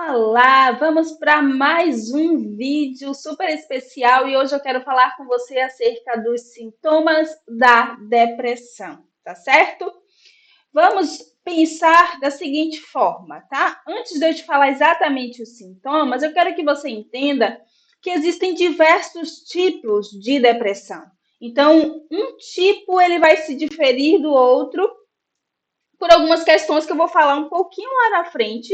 Olá, vamos para mais um vídeo super especial e hoje eu quero falar com você acerca dos sintomas da depressão, tá certo? Vamos pensar da seguinte forma, tá? Antes de eu te falar exatamente os sintomas, eu quero que você entenda que existem diversos tipos de depressão. Então, um tipo ele vai se diferir do outro por algumas questões que eu vou falar um pouquinho lá na frente,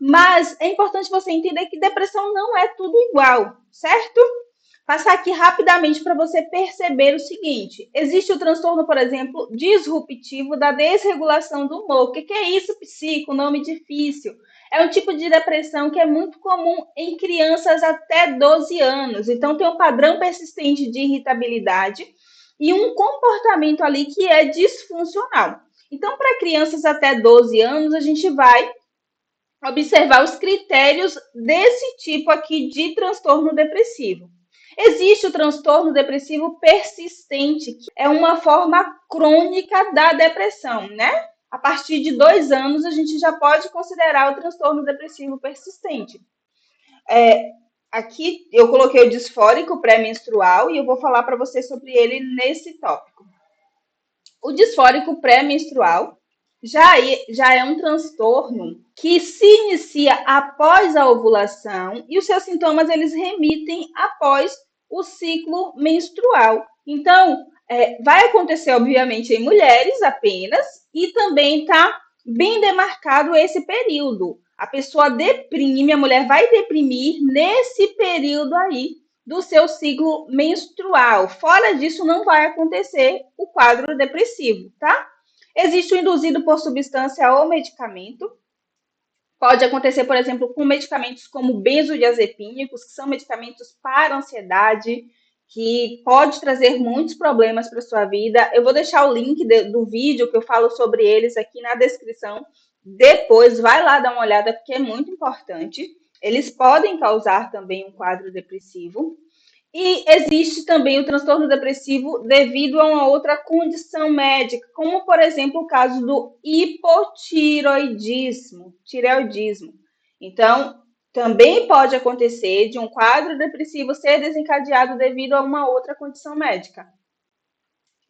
mas é importante você entender que depressão não é tudo igual, certo? Passar aqui rapidamente para você perceber o seguinte: existe o transtorno, por exemplo, disruptivo da desregulação do humor. O que é isso, psico? Nome difícil. É um tipo de depressão que é muito comum em crianças até 12 anos. Então, tem um padrão persistente de irritabilidade e um comportamento ali que é disfuncional. Então, para crianças até 12 anos, a gente vai observar os critérios desse tipo aqui de transtorno depressivo. Existe o transtorno depressivo persistente, que é uma forma crônica da depressão, né? A partir de 2 anos, a gente já pode considerar o transtorno depressivo persistente. Aqui eu coloquei o disfórico pré-menstrual e eu vou falar para você sobre ele nesse tópico. O disfórico pré-menstrual já é um transtorno que se inicia após a ovulação e os seus sintomas eles remitem após o ciclo menstrual. Então, vai acontecer, obviamente, em mulheres apenas e também está bem demarcado esse período. A pessoa deprime, a mulher vai deprimir nesse período aí do seu ciclo menstrual. Fora disso, não vai acontecer o quadro depressivo, tá? Existe o induzido por substância ou medicamento. Pode acontecer, por exemplo, com medicamentos como benzodiazepínicos, que são medicamentos para ansiedade, que pode trazer muitos problemas para a sua vida. Eu vou deixar o link do vídeo que eu falo sobre eles aqui na descrição. Depois, vai lá dar uma olhada, porque é muito importante. Eles podem causar também um quadro depressivo. E existe também o transtorno depressivo devido a uma outra condição médica, como, por exemplo, o caso do hipotiroidismo, tireoidismo. Então, também pode acontecer de um quadro depressivo ser desencadeado devido a uma outra condição médica.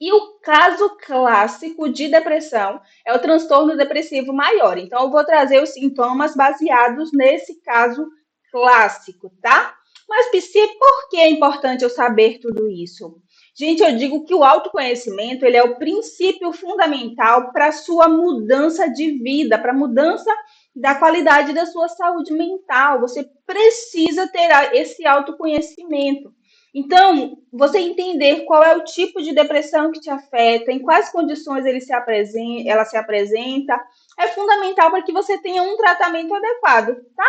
E o caso clássico de depressão é o transtorno depressivo maior. Então, eu vou trazer os sintomas baseados nesse caso clássico, tá? Mas, Psi, por que é importante eu saber tudo isso? Gente, eu digo que o autoconhecimento ele é o princípio fundamental para a sua mudança de vida, para a mudança da qualidade da sua saúde mental. Você precisa ter esse autoconhecimento. Então, você entender qual é o tipo de depressão que te afeta, em quais condições ela se apresenta, é fundamental para que você tenha um tratamento adequado, tá?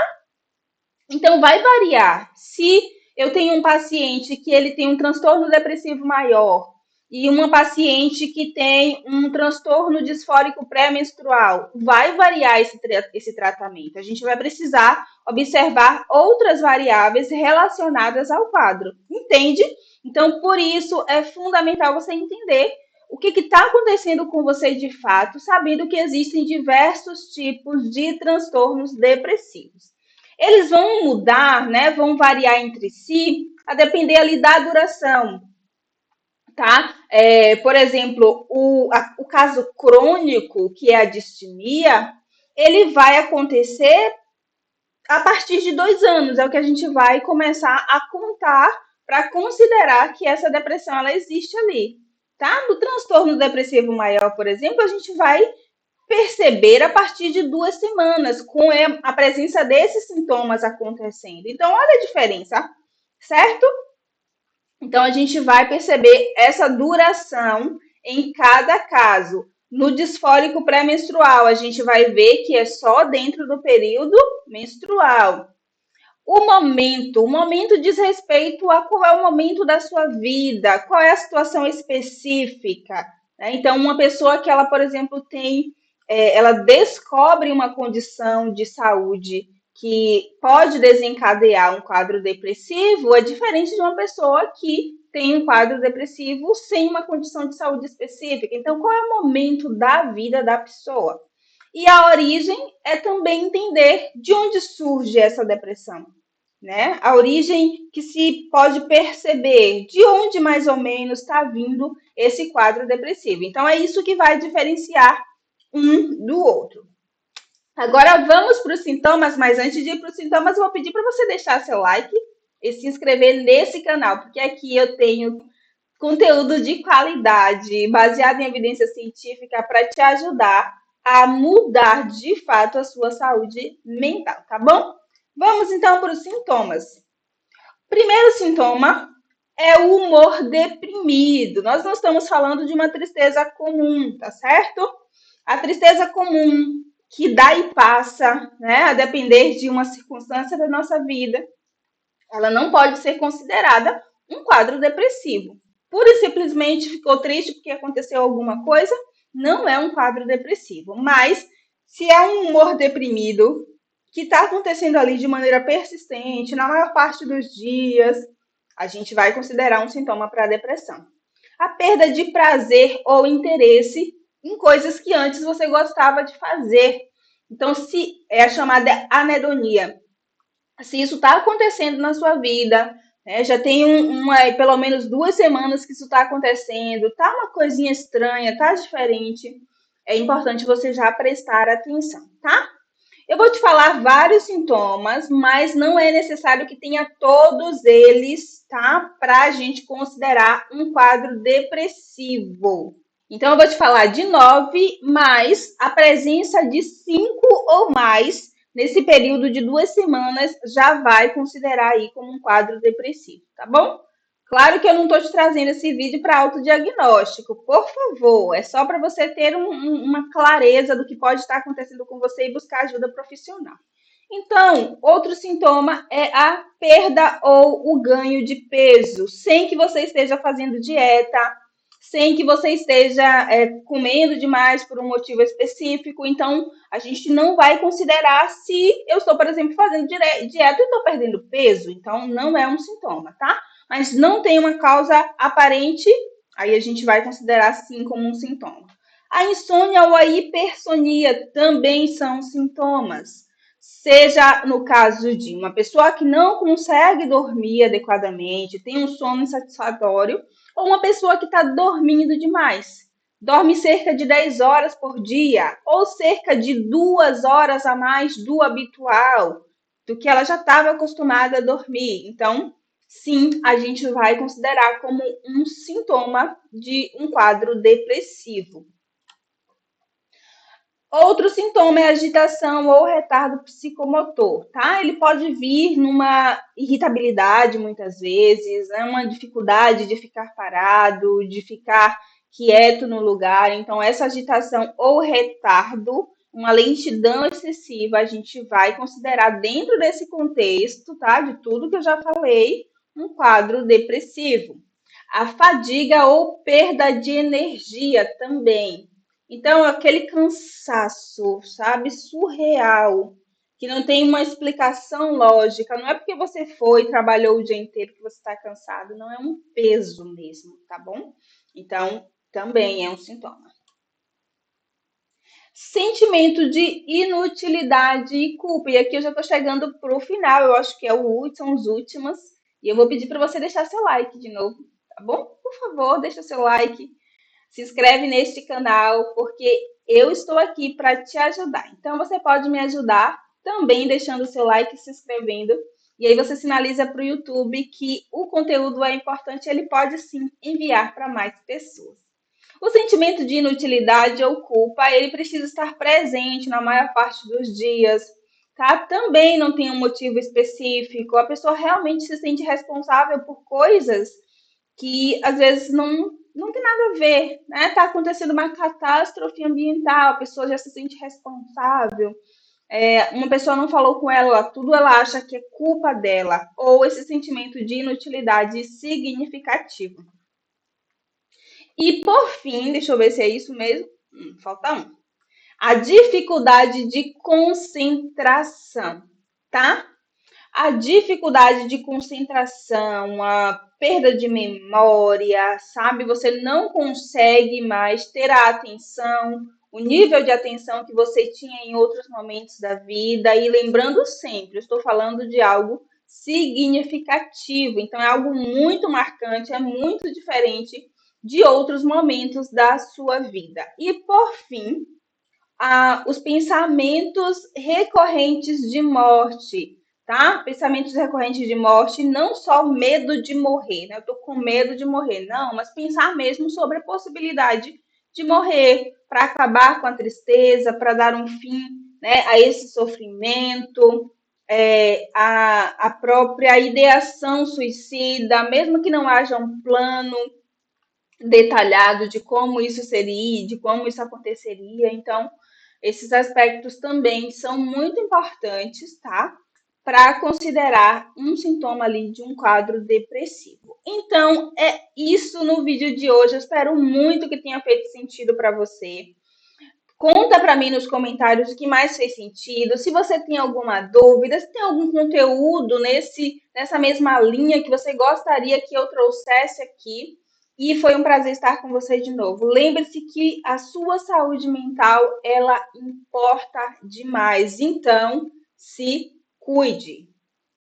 Então, vai variar. Se eu tenho um paciente que ele tem um transtorno depressivo maior e uma paciente que tem um transtorno disfórico pré-menstrual, vai variar esse tratamento. A gente vai precisar observar outras variáveis relacionadas ao quadro, entende? Então, por isso, é fundamental você entender o que está acontecendo com você de fato, sabendo que existem diversos tipos de transtornos depressivos. Eles vão mudar, né? Vão variar entre si, a depender ali da duração, tá? Por exemplo, o caso crônico, que é a distimia, ele vai acontecer a partir de 2 anos, é o que a gente vai começar a contar para considerar que essa depressão ela existe ali, tá? No transtorno depressivo maior, por exemplo, a gente vai perceber a partir de 2 semanas, com a presença desses sintomas acontecendo. Então, olha a diferença, certo? Então, a gente vai perceber essa duração em cada caso. No disfórico pré-menstrual, a gente vai ver que é só dentro do período menstrual. O momento diz respeito a qual é o momento da sua vida, qual é a situação específica, né? Então, uma pessoa que ela, por exemplo, ela descobre uma condição de saúde que pode desencadear um quadro depressivo, é diferente de uma pessoa que tem um quadro depressivo sem uma condição de saúde específica. Então, qual é o momento da vida da pessoa? E a origem é também entender de onde surge essa depressão, né? A origem que se pode perceber de onde mais ou menos está vindo esse quadro depressivo. Então é isso que vai diferenciar um do outro. Agora vamos para os sintomas, mas antes de ir para os sintomas, eu vou pedir para você deixar seu like e se inscrever nesse canal, porque aqui eu tenho conteúdo de qualidade, baseado em evidência científica, para te ajudar a mudar de fato a sua saúde mental, tá bom? Vamos então para os sintomas. Primeiro sintoma é o humor deprimido. Nós não estamos falando de uma tristeza comum, tá certo? A tristeza comum que dá e passa, né, a depender de uma circunstância da nossa vida, ela não pode ser considerada um quadro depressivo. Pura e simplesmente ficou triste porque aconteceu alguma coisa, não é um quadro depressivo. Mas se é um humor deprimido que está acontecendo ali de maneira persistente, na maior parte dos dias, a gente vai considerar um sintoma para a depressão. A perda de prazer ou interesse em coisas que antes você gostava de fazer. Então, se é a chamada anedonia, se isso está acontecendo na sua vida, né, já tem pelo menos 2 semanas que isso está acontecendo, tá uma coisinha estranha, tá diferente, é importante você já prestar atenção, tá? Eu vou te falar vários sintomas, mas não é necessário que tenha todos eles, tá? Para a gente considerar um quadro depressivo. Então, eu vou te falar de 9, mas a presença de 5 ou mais nesse período de 2 semanas já vai considerar aí como um quadro depressivo, tá bom? Claro que eu não estou te trazendo esse vídeo para autodiagnóstico, por favor. É só para você ter uma clareza do que pode estar acontecendo com você e buscar ajuda profissional. Então, outro sintoma é a perda ou o ganho de peso, sem que você esteja fazendo dieta, sem que você esteja comendo demais por um motivo específico. Então, a gente não vai considerar se eu estou, por exemplo, fazendo dieta e estou perdendo peso. Então, não é um sintoma, tá? Mas não tem uma causa aparente, aí a gente vai considerar sim como um sintoma. A insônia ou a hipersonia também são sintomas. Seja no caso de uma pessoa que não consegue dormir adequadamente, tem um sono insatisfatório, ou uma pessoa que está dormindo demais. Dorme cerca de 10 horas por dia, ou cerca de 2 horas a mais do habitual, do que ela já estava acostumada a dormir. Então, sim, a gente vai considerar como um sintoma de um quadro depressivo. Outro sintoma é agitação ou retardo psicomotor, tá? Ele pode vir numa irritabilidade, muitas vezes, né? Uma dificuldade de ficar parado, de ficar quieto no lugar. Então, essa agitação ou retardo, uma lentidão excessiva, a gente vai considerar dentro desse contexto, tá? De tudo que eu já falei, um quadro depressivo. A fadiga ou perda de energia também. Então, aquele cansaço, sabe, surreal, que não tem uma explicação lógica. Não é porque você foi e trabalhou o dia inteiro que você está cansado, não é um peso mesmo, tá bom? Então, também é um sintoma. Sentimento de inutilidade e culpa. E aqui eu já estou chegando para o final, eu acho que são os últimos. E eu vou pedir para você deixar seu like de novo, tá bom? Por favor, deixa seu like. Se inscreve neste canal, porque eu estou aqui para te ajudar. Então, você pode me ajudar também deixando o seu like e se inscrevendo. E aí você sinaliza para o YouTube que o conteúdo é importante, ele pode sim enviar para mais pessoas. O sentimento de inutilidade ou culpa, ele precisa estar presente na maior parte dos dias, tá? Também não tem um motivo específico. A pessoa realmente se sente responsável por coisas que às vezes não tem nada a ver, né? Tá acontecendo uma catástrofe ambiental, a pessoa já se sente responsável. Uma pessoa não falou com ela, tudo ela acha que é culpa dela, ou esse sentimento de inutilidade significativo. E por fim, deixa eu ver se é isso mesmo. Falta um. A dificuldade de concentração, tá? A dificuldade de concentração, a perda de memória, sabe? Você não consegue mais ter a atenção o nível de atenção que você tinha em outros momentos da vida e lembrando sempre, eu estou falando de algo significativo, então é algo muito marcante, é muito diferente de outros momentos da sua vida. E por fim, os pensamentos recorrentes de morte, tá? Pensamentos recorrentes de morte, não só o medo de morrer, né? Eu tô com medo de morrer, não, mas pensar mesmo sobre a possibilidade de morrer, para acabar com a tristeza, para dar um fim, né, a esse sofrimento, a própria ideação suicida, mesmo que não haja um plano detalhado de como isso seria, de como isso aconteceria. Então, esses aspectos também são muito importantes, tá? Para considerar um sintoma ali de um quadro depressivo. Então, é isso no vídeo de hoje. Eu espero muito que tenha feito sentido para você. Conta para mim nos comentários o que mais fez sentido. Se você tem alguma dúvida, se tem algum conteúdo nessa mesma linha que você gostaria que eu trouxesse aqui. E foi um prazer estar com você de novo. Lembre-se que a sua saúde mental, ela importa demais. Então, se cuide.